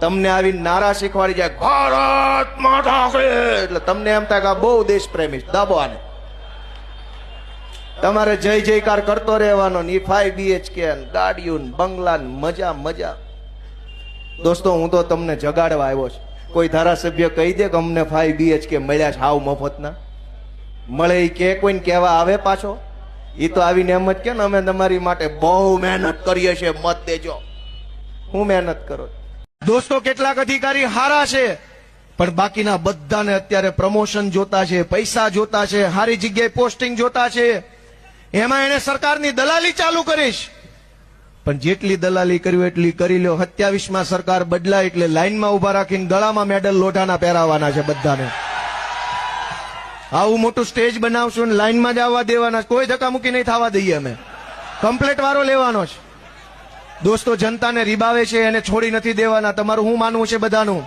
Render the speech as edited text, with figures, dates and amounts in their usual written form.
તમને આવી નારા શીખવાડી જાય ભારત માતા કી, એટલે તમને એમ થાય કે આ બહુ દેશ પ્રેમી છે, દાબો આને. તમારે જય જયકાર કરતો રહેવાનો. 5 BHK ગાડીઓ બંગલા મજા મજા. દોસ્તો હું તો તમને જગાડવા આવ્યો છું. કોઈ ધારાસભ્ય કહી દે કે અમને 5 BHK મળ્યા છે હાવ મફતના, મળે એ કે કોઈને કહેવા આવે પાછો? એ તો આવીને એમ જ કે ને અમે તમારી માટે બહુ મહેનત કરીએ છીએ, મત દેજો. હું મહેનત કરો દોસ્તો? કેટલાક અધિકારી હારા છે, પણ બાકીના બધાને અત્યારે પ્રમોશન જોતા છે, પૈસા જોતા છે, સારી જગ્યાએ પોસ્ટિંગ જોતા છે. એમાં એને સરકારની દલાલી ચાલુ કરીશ. પણ જેટલી દલાલી કર્યું એટલી કરી લ્યો. 27માં સરકાર બદલાય એટલે લાઈનમાં ઉભા રાખીને ગળામાં મેડલ લોઢાના પહેરાવાના છે બધાને. આવું મોટું સ્ટેજ બનાવશું ને લાઈનમાં જ આવવા દેવાના. કોઈ ધક્કામુક્કી નહીં થવા દઈએ. અમે કમ્પ્લેટ વારો લેવાનો છે. દોસ્તો જનતાને રીબાવે છે એને છોડી નથી દેવાના. તમારું શું માનવું છે બધાનું?